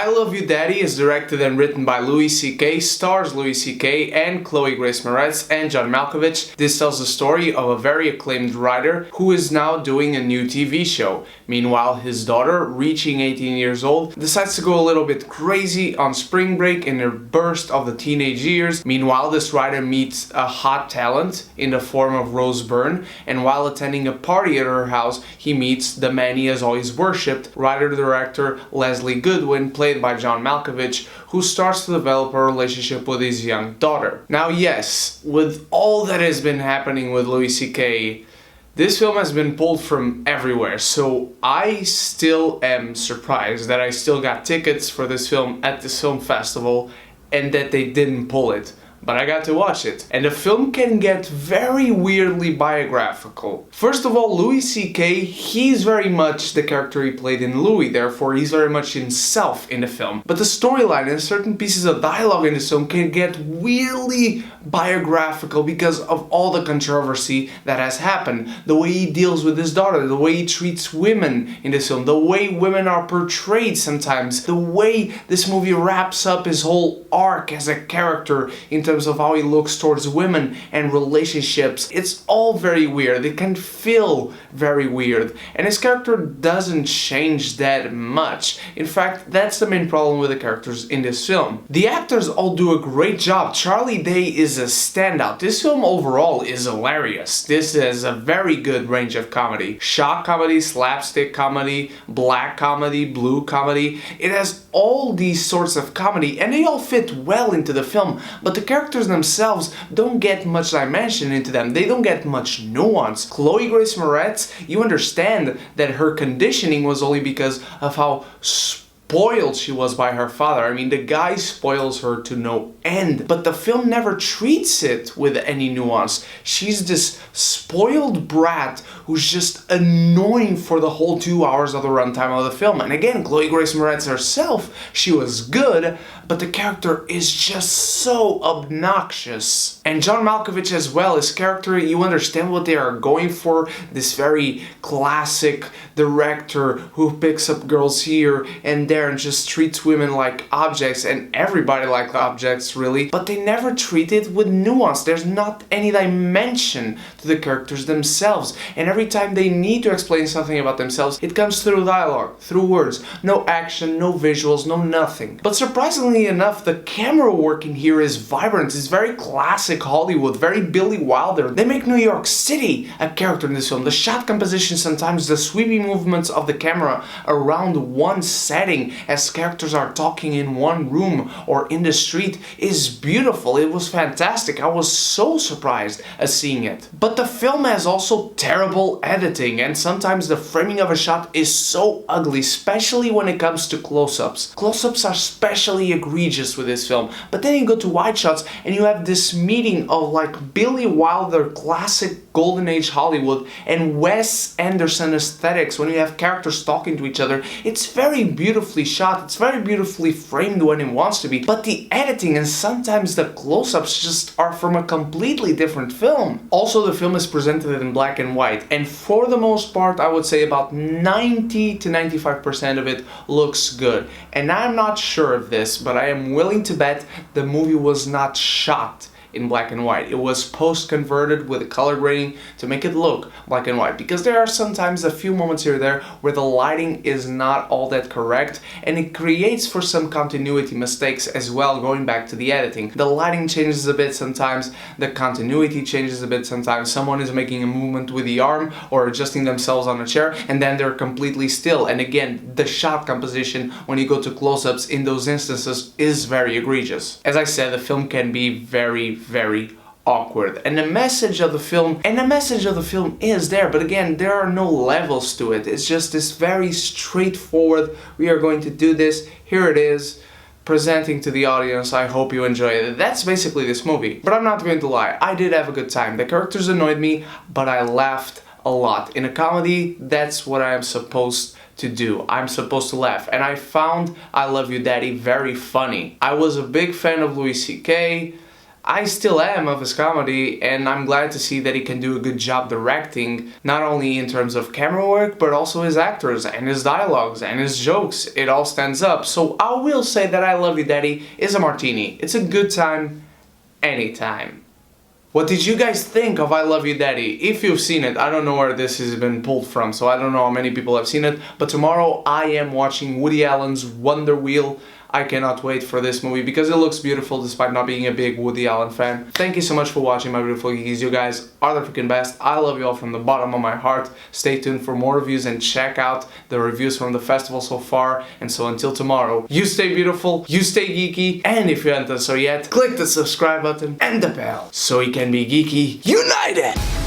I Love You Daddy is directed and written by Louis C.K., stars Louis C.K. and Chloë Grace Moretz and John Malkovich. This tells the story of a very acclaimed writer who is now doing a new TV show. Meanwhile, his daughter, reaching 18 years old, decides to go a little bit crazy on spring break in a burst of the teenage years. Meanwhile, this writer meets a hot talent in the form of Byrne, and while attending a party at her house, he meets the man he has always worshipped, writer-director Leslie Goodwin, played by John Malkovich, who starts to develop a relationship with his young daughter. Now yes, with all that has been happening with Louis C.K., this film has been pulled from everywhere, so I still am surprised that I still got tickets for this film at this film festival and that they didn't pull it. But I got to watch it. And the film can get very weirdly biographical. First of all, Louis C.K., he's very much the character he played in Louis, therefore he's very much himself in the film. But the storyline and certain pieces of dialogue in this film can get weirdly biographical because of all the controversy that has happened. The way he deals with his daughter, the way he treats women in this film, the way women are portrayed sometimes, the way this movie wraps up his whole arc as a character in terms of how he looks towards women and relationships. It's all very weird. It can feel very weird. And his character doesn't change that much. In fact, that's the main problem with the characters in this film. The actors all do a great job. Charlie Day is a standout. This film overall is hilarious. This has a very good range of comedy. Shock comedy, slapstick comedy, black comedy, blue comedy. It has all these sorts of comedy and they all fit well into the film, but the characters themselves don't get much dimension into them. They don't get much nuance. Chloë Grace Moretz, you understand that her conditioning was only because of how spoiled she was by her father. I mean, the guy spoils her to no end, but the film never treats it with any nuance. She's this spoiled brat who's just annoying for the whole 2 hours of the runtime of the film. And again, Chloë Grace Moretz herself, she was good, but the character is just so obnoxious. And John Malkovich as well, his character, you understand what they are going for. This very classic director who picks up girls here and there and just treats women like objects and everybody like objects really, but they never treat it with nuance. There's not any dimension to the characters themselves, and every time they need to explain something about themselves, it comes through dialogue, through words. No action, no visuals, no nothing. But surprisingly enough, the camera work in here is vibrant. It's very classic Hollywood, very Billy Wilder. They make New York City a character in this film. The shot composition, sometimes the sweeping movements of the camera around one setting as characters are talking in one room or in the street is beautiful. It was fantastic. I was so surprised at seeing it. But the film has also terrible editing, and sometimes the framing of a shot is so ugly, especially when it comes to close-ups. Close-ups are especially egregious with this film, but then you go to wide shots and you have this meeting of like Billy Wilder classic golden age Hollywood and Wes Anderson aesthetics when you have characters talking to each other. It's very beautifully shot, it's very beautifully framed when it wants to be, but the editing and sometimes the close-ups just are from a completely different film. Also, the film is presented in black and white, and for the most part I would say about 90 to 95% of it looks good. And I'm not sure of this, but I am willing to bet the movie was not shot in black and white. It was post-converted with a color grading to make it look black and white, because there are sometimes a few moments here or there where the lighting is not all that correct, and it creates for some continuity mistakes as well, going back to the editing. The lighting changes a bit sometimes, the continuity changes a bit sometimes. Someone is making a movement with the arm or adjusting themselves on a chair and then they're completely still. And again, the shot composition when you go to close-ups in those instances is very egregious. As I said, the film can be very awkward, and the message of the film is there, but again, there are no levels to it. It's just this very straightforward, we are going to do this, here it is, presenting to the audience. I hope you enjoy it. That's basically this movie. But I'm not going to lie, I did have a good time. The characters annoyed me, but I laughed a lot. In a comedy, that's what I am supposed to do. I'm supposed to laugh, and I found I Love You Daddy very funny. I was a big fan of Louis C.K. I still am of his comedy, and I'm glad to see that he can do a good job directing, not only in terms of camera work, but also his actors and his dialogues and his jokes. It all stands up. So I will say that I Love You Daddy is a martini. It's a good time, anytime. What did you guys think of I Love You Daddy? If you've seen it, I don't know where this has been pulled from, so I don't know how many people have seen it, but tomorrow I am watching Woody Allen's Wonder Wheel. I cannot wait for this movie because it looks beautiful despite not being a big Woody Allen fan. Thank you so much for watching, my beautiful geekies. You guys are the freaking best. I love you all from the bottom of my heart. Stay tuned for more reviews and check out the reviews from the festival so far. And so until tomorrow, you stay beautiful, you stay geeky, and if you haven't done so yet, click the subscribe button and the bell so we can be geeky united!